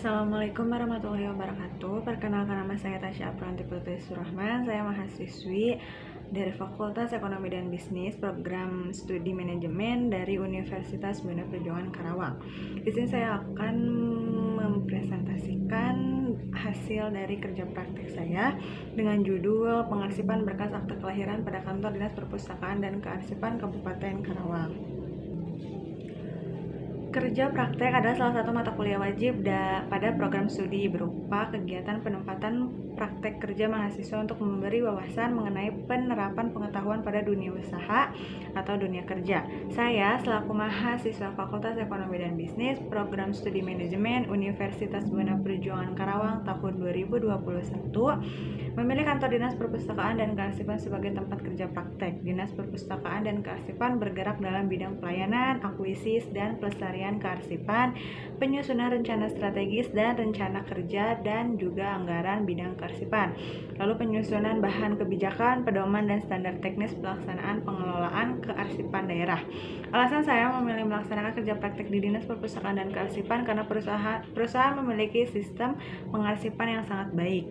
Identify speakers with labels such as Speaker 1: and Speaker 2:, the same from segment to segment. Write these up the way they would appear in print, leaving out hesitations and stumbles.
Speaker 1: Assalamualaikum warahmatullahi wabarakatuh. Perkenalkan, nama saya Tasya Apranti Putri Surahman. Saya mahasiswi dari Fakultas Ekonomi dan Bisnis, Program Studi Manajemen dari Universitas Bunda Perjuangan Karawang. Di sini saya akan mempresentasikan hasil dari kerja praktik saya dengan judul Pengarsipan Berkas Akte Kelahiran pada Kantor Dinas Perpustakaan dan Kearsipan Kabupaten Karawang. Kerja praktek adalah salah satu mata kuliah wajib pada program studi berupa kegiatan penempatan praktek kerja mahasiswa untuk memberi wawasan mengenai penerapan pengetahuan pada dunia usaha atau dunia kerja. Saya selaku mahasiswa Fakultas Ekonomi dan Bisnis, Program Studi Manajemen Universitas Bunda Perjuangan Karawang tahun 2021, memilih Kantor Dinas Perpustakaan dan Kearsipan sebagai tempat kerja praktek. Dinas Perpustakaan dan Kearsipan bergerak dalam bidang pelayanan, akuisis, dan pelestarian kearsipan, penyusunan rencana strategis dan rencana kerja, dan juga anggaran bidang kearsipan. Lalu penyusunan bahan kebijakan, pedoman, dan standar teknis pelaksanaan pengelolaan kearsipan daerah. Alasan saya memilih melaksanakan kerja praktek di Dinas Perpustakaan dan Kearsipan karena perusahaan memiliki sistem pengarsipan yang sangat baik.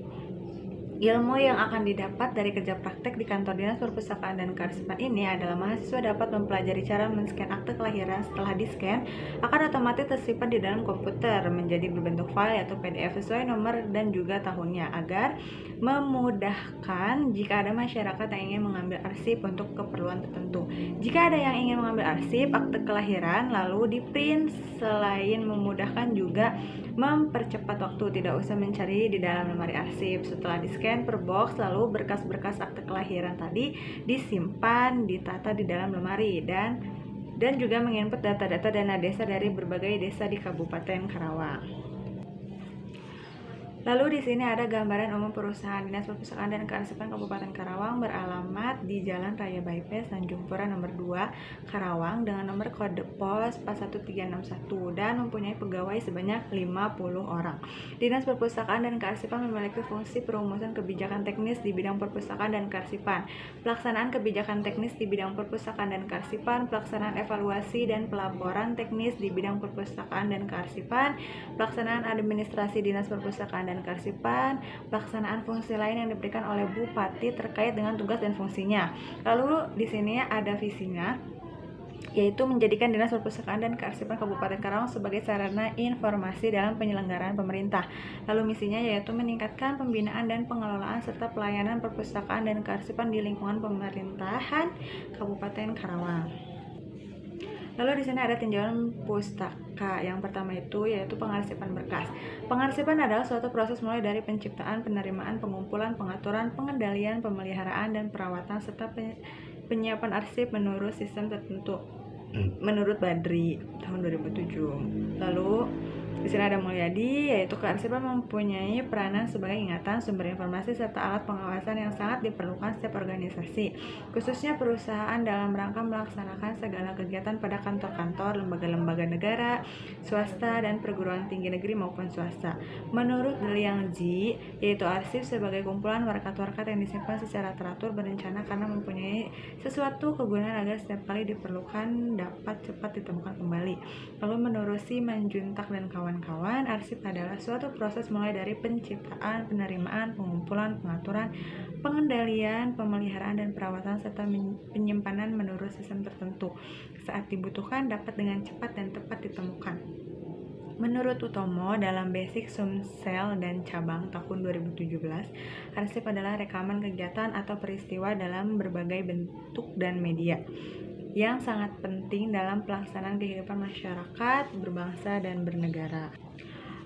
Speaker 1: Ilmu yang akan didapat dari kerja praktek di Kantor Dinas Perpustakaan dan Kearsipan ini adalah mahasiswa dapat mempelajari cara men-scan akte kelahiran. Setelah di-scan, akan otomatis tersimpan di dalam komputer menjadi berbentuk file atau PDF sesuai nomor dan juga tahunnya, agar memudahkan jika ada masyarakat yang ingin mengambil arsip untuk keperluan tertentu. Jika ada yang ingin mengambil arsip akte kelahiran lalu di-print, selain memudahkan juga mempercepat waktu, tidak usah mencari di dalam lemari arsip. Setelah di-scan per box, lalu berkas-berkas akte kelahiran tadi disimpan, ditata di dalam lemari, dan juga menginput data-data dana desa dari berbagai desa di Kabupaten Karawang. Lalu di sini ada gambaran umum perusahaan Dinas Perpustakaan dan Kearsipan Kabupaten Karawang beralamat di Jalan Raya Bypass Tanjung Pura nomor 2 Karawang dengan nomor kode pos 41361 dan mempunyai pegawai sebanyak 50 orang. Dinas Perpustakaan dan Kearsipan memiliki fungsi perumusan kebijakan teknis di bidang perpustakaan dan kearsipan, pelaksanaan kebijakan teknis di bidang perpustakaan dan kearsipan, pelaksanaan evaluasi dan pelaporan teknis di bidang perpustakaan dan kearsipan, pelaksanaan administrasi Dinas Perpustakaan dan Kearsipan, pelaksanaan fungsi lain yang diberikan oleh Bupati terkait dengan tugas dan fungsinya. Lalu di sini ada visinya, yaitu menjadikan Dinas Perpustakaan dan Kearsipan Kabupaten Karawang sebagai sarana informasi dalam penyelenggaraan pemerintah. Lalu misinya yaitu meningkatkan pembinaan dan pengelolaan serta pelayanan perpustakaan dan kearsipan di lingkungan pemerintahan Kabupaten Karawang. Lalu di sini ada tinjauan pustaka. Yang pertama itu yaitu pengarsipan berkas. Pengarsipan adalah suatu proses mulai dari penciptaan, penerimaan, pengumpulan, pengaturan, pengendalian, pemeliharaan, dan perawatan serta penyiapan arsip menurut sistem tertentu menurut Badri tahun 2007. Lalu di sini ada Mulyadi, yaitu kearsipan mempunyai peranan sebagai ingatan, sumber informasi, serta alat pengawasan yang sangat diperlukan setiap organisasi, khususnya perusahaan dalam rangka melaksanakan segala kegiatan pada kantor-kantor, lembaga-lembaga negara, swasta, dan perguruan tinggi negeri maupun swasta. Menurut Liang Ji, yaitu arsip sebagai kumpulan warkat-warkat yang disimpan secara teratur berencana karena mempunyai sesuatu kegunaan agar setiap kali diperlukan dapat cepat ditemukan kembali. Lalu menurut Si Manjuntak dan kawan-kawan, arsip adalah suatu proses mulai dari penciptaan, penerimaan, pengumpulan, pengaturan, pengendalian, pemeliharaan, dan perawatan serta penyimpanan menurut sistem tertentu. Saat dibutuhkan dapat dengan cepat dan tepat ditemukan. Menurut Utomo dalam Basic Sumsel dan Cabang tahun 2017, arsip adalah rekaman kegiatan atau peristiwa dalam berbagai bentuk dan media yang sangat penting dalam pelaksanaan kehidupan masyarakat, berbangsa, dan bernegara.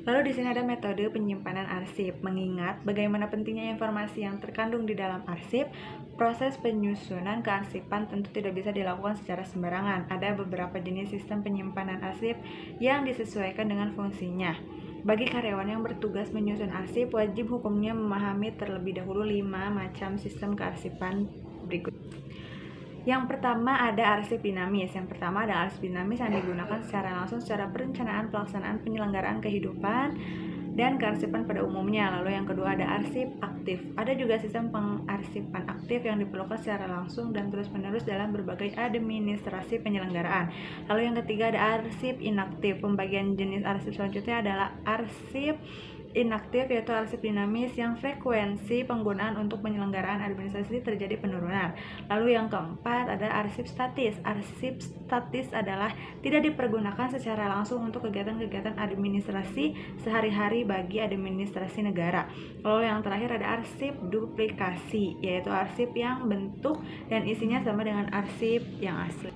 Speaker 1: Lalu di sini ada metode penyimpanan arsip. Mengingat bagaimana pentingnya informasi yang terkandung di dalam arsip, proses penyusunan kearsipan tentu tidak bisa dilakukan secara sembarangan. Ada beberapa jenis sistem penyimpanan arsip yang disesuaikan dengan fungsinya. Bagi karyawan yang bertugas menyusun arsip, wajib hukumnya memahami terlebih dahulu 5 macam sistem kearsipan berikut. Yang pertama ada arsip dinamis. Yang pertama ada arsip dinamis yang digunakan secara langsung secara perencanaan pelaksanaan penyelenggaraan kehidupan dan kearsipan pada umumnya. Lalu yang kedua ada arsip aktif. Ada juga sistem pengarsipan aktif yang diperlukan secara langsung dan terus-menerus dalam berbagai administrasi penyelenggaraan. Lalu yang ketiga ada arsip inaktif. Pembagian jenis arsip selanjutnya adalah arsip inaktif, yaitu arsip dinamis yang frekuensi penggunaan untuk penyelenggaraan administrasi terjadi penurunan. Lalu yang keempat ada arsip statis. Arsip statis adalah tidak dipergunakan secara langsung untuk kegiatan-kegiatan administrasi sehari-hari bagi administrasi negara. Lalu yang terakhir ada arsip duplikasi, yaitu arsip yang bentuk dan isinya sama dengan arsip yang asli.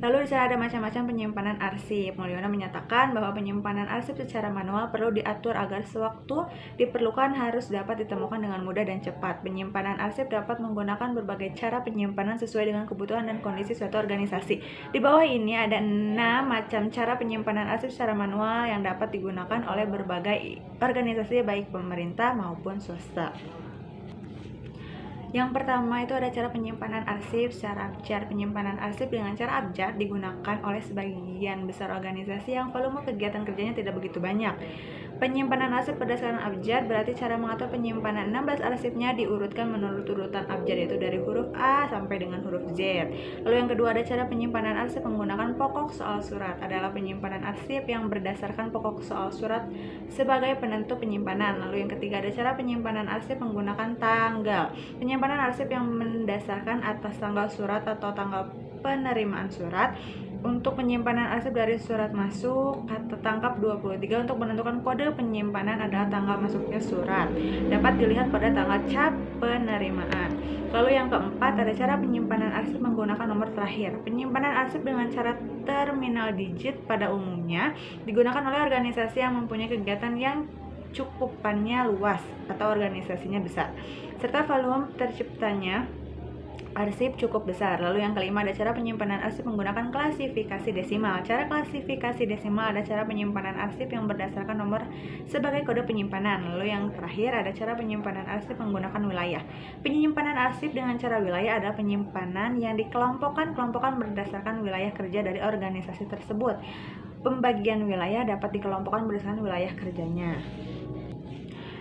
Speaker 1: Lalu di sana ada macam-macam penyimpanan arsip. Mulyana menyatakan bahwa penyimpanan arsip secara manual perlu diatur agar sewaktu diperlukan harus dapat ditemukan dengan mudah dan cepat. Penyimpanan arsip dapat menggunakan berbagai cara penyimpanan sesuai dengan kebutuhan dan kondisi suatu organisasi. Di bawah ini ada 6 macam cara penyimpanan arsip secara manual yang dapat digunakan oleh berbagai organisasi baik pemerintah maupun swasta. Yang pertama itu ada cara penyimpanan arsip secara abjad. Penyimpanan arsip dengan cara abjad digunakan oleh sebagian besar organisasi yang volume kegiatan kerjanya tidak begitu banyak. Penyimpanan arsip berdasarkan abjad berarti cara mengatur penyimpanan 16 arsipnya diurutkan menurut urutan abjad, yaitu dari huruf A sampai dengan huruf Z. Lalu yang kedua ada cara penyimpanan arsip menggunakan pokok soal surat. Adalah penyimpanan arsip yang berdasarkan pokok soal surat sebagai penentu penyimpanan. Lalu yang ketiga ada cara penyimpanan arsip menggunakan tanggal. Penyimpanan arsip yang mendasarkan atas tanggal surat atau tanggal penerimaan surat. Untuk penyimpanan arsip dari surat masuk atau tangkap 23 untuk menentukan kode penyimpanan adalah tanggal masuknya surat. Dapat dilihat pada tanggal cap penerimaan. Lalu yang keempat ada cara penyimpanan arsip menggunakan nomor terakhir. Penyimpanan arsip dengan cara terminal digit pada umumnya digunakan oleh organisasi yang mempunyai kegiatan yang cukupannya luas atau organisasinya besar, serta volume terciptanya arsip cukup besar. Lalu yang kelima ada cara penyimpanan arsip menggunakan klasifikasi desimal. Cara klasifikasi desimal ada cara penyimpanan arsip yang berdasarkan nomor sebagai kode penyimpanan. Lalu yang terakhir ada cara penyimpanan arsip menggunakan wilayah. Penyimpanan arsip dengan cara wilayah adalah penyimpanan yang dikelompokkan berdasarkan wilayah kerja dari organisasi tersebut. Pembagian wilayah dapat dikelompokkan berdasarkan wilayah kerjanya.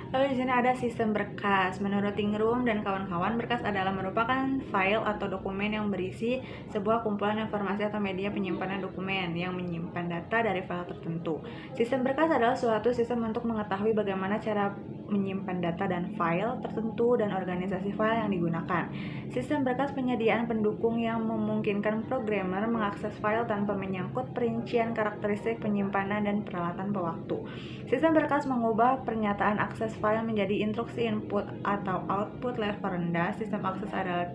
Speaker 1: Lalu di sini ada sistem berkas. Menurut Tingrum dan kawan-kawan, berkas adalah merupakan file atau dokumen yang berisi sebuah kumpulan informasi atau media penyimpanan dokumen yang menyimpan data dari file tertentu. Sistem berkas adalah suatu sistem untuk mengetahui bagaimana cara menyimpan data dan file tertentu dan organisasi file yang digunakan. Sistem berkas penyediaan pendukung yang memungkinkan programmer mengakses file tanpa menyangkut perincian karakteristik penyimpanan dan peralatan pewaktu. Sistem berkas mengubah pernyataan akses file menjadi instruksi input atau output level rendah. Sistem akses adalah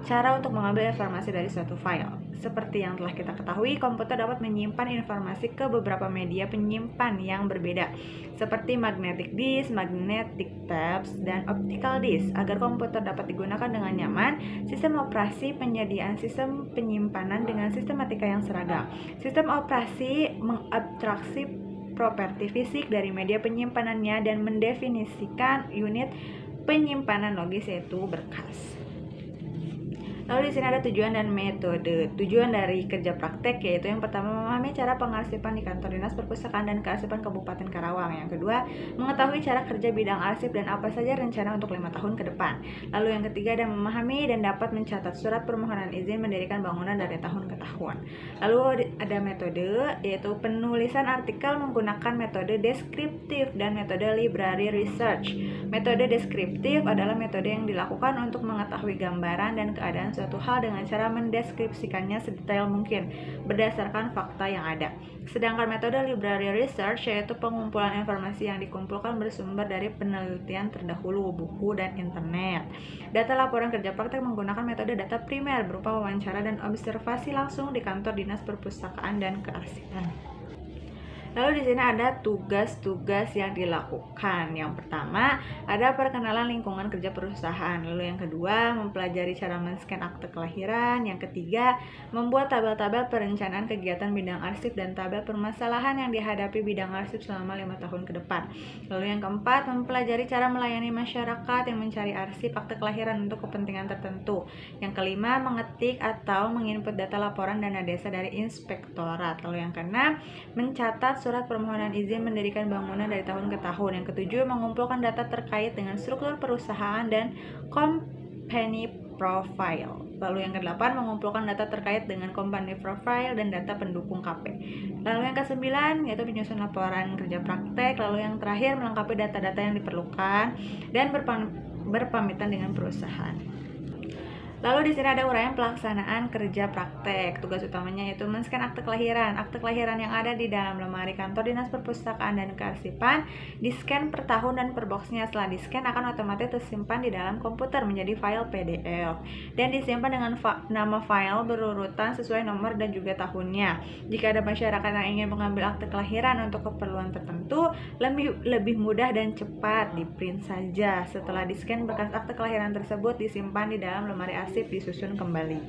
Speaker 1: cara untuk mengambil informasi dari suatu file. Seperti yang telah kita ketahui, komputer dapat menyimpan informasi ke beberapa media penyimpan yang berbeda, seperti magnetic disk, magnetic tapes, dan optical disk. Agar komputer dapat digunakan dengan nyaman, sistem operasi penyediaan sistem penyimpanan dengan sistematika yang seragam. Sistem operasi mengabstraksi properti fisik dari media penyimpanannya dan mendefinisikan unit penyimpanan logis, yaitu berkas. Lalu di sini ada tujuan dan metode. Tujuan dari kerja praktek yaitu yang pertama memahami cara pengarsipan di kantor dinas perpustakaan dan kearsipan Kabupaten Karawang. Yang kedua, mengetahui cara kerja bidang arsip dan apa saja rencana untuk 5 tahun ke depan. Lalu yang ketiga ada memahami dan dapat mencatat surat permohonan izin mendirikan bangunan dari tahun ke tahun. Lalu ada metode yaitu penulisan artikel menggunakan metode deskriptif dan metode library research. Metode deskriptif adalah metode yang dilakukan untuk mengetahui gambaran dan keadaan suatu hal dengan cara mendeskripsikannya sedetail mungkin berdasarkan fakta yang ada. Sedangkan metode library research yaitu pengumpulan informasi yang dikumpulkan bersumber dari penelitian terdahulu, buku, dan internet. Data laporan kerja praktek menggunakan metode data primer berupa wawancara dan observasi langsung di kantor dinas perpustakaan dan kearsipan. Lalu di sini ada tugas-tugas yang dilakukan. Yang pertama, ada perkenalan lingkungan kerja perusahaan. Lalu yang kedua, mempelajari cara men-scan akte kelahiran. Yang ketiga, membuat tabel-tabel perencanaan kegiatan bidang arsip dan tabel permasalahan yang dihadapi bidang arsip selama 5 tahun ke depan. Lalu yang keempat, mempelajari cara melayani masyarakat yang mencari arsip akte kelahiran untuk kepentingan tertentu. Yang kelima, mengetik atau menginput data laporan dana desa dari inspektorat. Lalu yang keenam, mencatat surat permohonan izin mendirikan bangunan dari tahun ke tahun. Yang ketujuh, mengumpulkan data terkait dengan struktur perusahaan dan company profile. Lalu yang kedelapan, mengumpulkan data terkait dengan company profile dan data pendukung KP. Lalu yang kesembilan, yaitu menyusun laporan kerja praktek. Lalu yang terakhir, melengkapi data-data yang diperlukan dan berpamitan dengan perusahaan. Lalu di sini ada uraian pelaksanaan kerja praktek. Tugas utamanya yaitu men-scan akte kelahiran. Akte kelahiran yang ada di dalam lemari kantor Dinas Perpustakaan dan Kearsipan di-scan per tahun dan per boxnya. Setelah di-scan akan otomatis tersimpan di dalam komputer menjadi file PDF dan disimpan dengan nama file berurutan sesuai nomor dan juga tahunnya. Jika ada masyarakat yang ingin mengambil akte kelahiran untuk keperluan tertentu, lebih mudah dan cepat, di-print saja. Setelah di-scan, bekas akte kelahiran tersebut disimpan di dalam lemari arsip disusun kembali.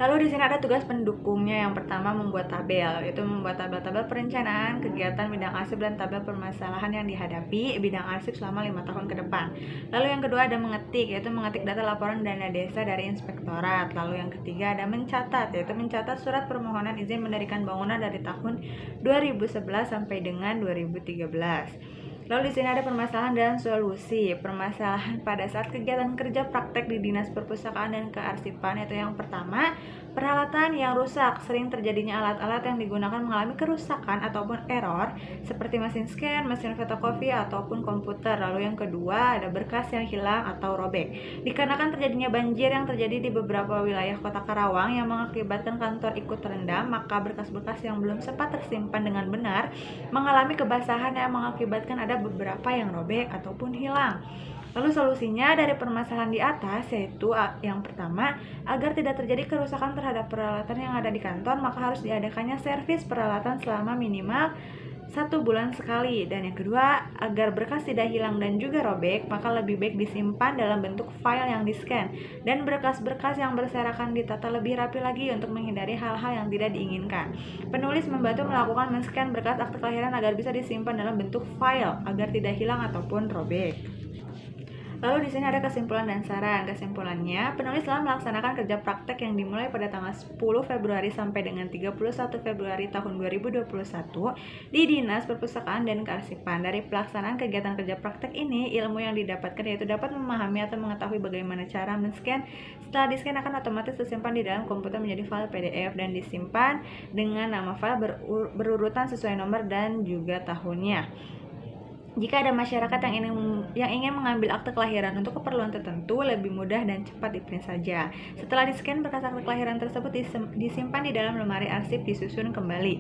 Speaker 1: Lalu di sini ada tugas pendukungnya. Yang pertama, membuat tabel, yaitu membuat tabel-tabel perencanaan kegiatan bidang arsip dan tabel permasalahan yang dihadapi bidang arsip selama 5 tahun ke depan. Lalu yang kedua ada mengetik, yaitu mengetik data laporan dana desa dari inspektorat. Lalu yang ketiga ada mencatat, yaitu mencatat surat permohonan izin mendirikan bangunan dari tahun 2011 sampai dengan 2013. Lalu di sini ada permasalahan dan solusi. Permasalahan pada saat kegiatan kerja praktek di Dinas Perpustakaan dan Kearsipan, yaitu yang pertama, peralatan yang rusak. Sering terjadinya alat-alat yang digunakan mengalami kerusakan ataupun error seperti mesin scan, mesin fotokopi ataupun komputer. Lalu yang kedua ada berkas yang hilang atau robek. Dikarenakan terjadinya banjir yang terjadi di beberapa wilayah Kota Karawang yang mengakibatkan kantor ikut terendam, maka berkas-berkas yang belum sempat tersimpan dengan benar mengalami kebasahan yang mengakibatkan ada beberapa yang robek ataupun hilang. Lalu solusinya dari permasalahan di atas yaitu yang pertama, agar tidak terjadi kerusakan terhadap peralatan yang ada di kantor, maka harus diadakannya servis peralatan selama minimal 1 bulan sekali. Dan yang kedua, agar berkas tidak hilang dan juga robek, maka lebih baik disimpan dalam bentuk file yang di-scan, dan berkas-berkas yang berserakan ditata lebih rapi lagi untuk menghindari hal-hal yang tidak diinginkan. Penulis membantu melakukan men-scan berkas akte kelahiran agar bisa disimpan dalam bentuk file agar tidak hilang ataupun robek. Lalu di sini ada kesimpulan dan saran. Kesimpulannya, penulis telah melaksanakan kerja praktek yang dimulai pada tanggal 10 Februari sampai dengan 31 Februari tahun 2021 di Dinas Perpustakaan dan Kearsipan. Dari pelaksanaan kegiatan kerja praktek ini, ilmu yang didapatkan yaitu dapat memahami atau mengetahui bagaimana cara men-scan. Setelah di-scan akan otomatis tersimpan di dalam komputer menjadi file PDF dan disimpan dengan nama file berurutan sesuai nomor dan juga tahunnya. Jika ada masyarakat yang ingin mengambil akte kelahiran untuk keperluan tertentu, lebih mudah dan cepat di-print saja. Setelah di-scan, berkas akte kelahiran tersebut disimpan di dalam lemari arsip disusun kembali.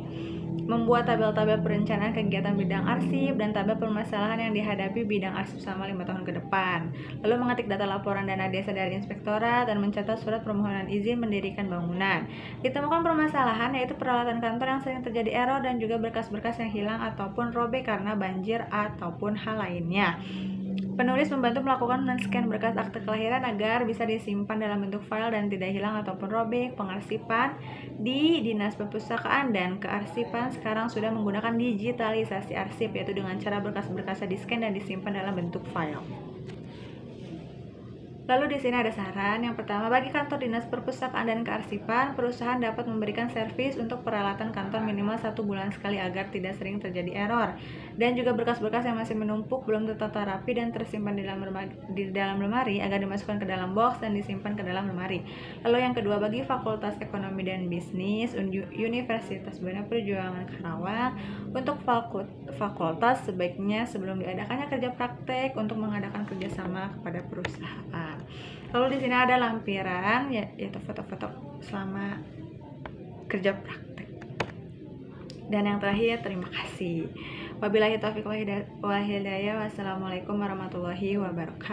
Speaker 1: Membuat tabel-tabel perencanaan kegiatan bidang arsip dan tabel permasalahan yang dihadapi bidang arsip selama 5 tahun ke depan. Lalu mengetik data laporan dana desa dari inspektorat dan mencatat surat permohonan izin mendirikan bangunan. Ditemukan permasalahan yaitu peralatan kantor yang sering terjadi error dan juga berkas-berkas yang hilang ataupun robek karena banjir ataupun hal lainnya. Penulis membantu melakukan men-scan berkas akte kelahiran agar bisa disimpan dalam bentuk file dan tidak hilang ataupun robek. Pengarsipan di Dinas Perpustakaan dan Kearsipan sekarang sudah menggunakan digitalisasi arsip, yaitu dengan cara berkas-berkasnya di-scan dan disimpan dalam bentuk file. Lalu di sini ada saran. Yang pertama, bagi kantor Dinas Perpustakaan dan Kearsipan, perusahaan dapat memberikan servis untuk peralatan kantor minimal 1 bulan sekali agar tidak sering terjadi error. Dan juga berkas-berkas yang masih menumpuk, belum tertata rapi dan tersimpan di dalam lemari agar dimasukkan ke dalam box dan disimpan ke dalam lemari. Lalu yang kedua, bagi Fakultas Ekonomi dan Bisnis Universitas Bina Perjuangan Karawang, untuk fakultas sebaiknya sebelum diadakannya kerja praktek untuk mengadakan kerjasama kepada perusahaan. Lalu di sini ada lampiran yaitu foto-foto selama kerja praktek. Dan yang terakhir, terima kasih. Wabillahi taufiq wal hidayah. Wassalamualaikum warahmatullahi wabarakatuh.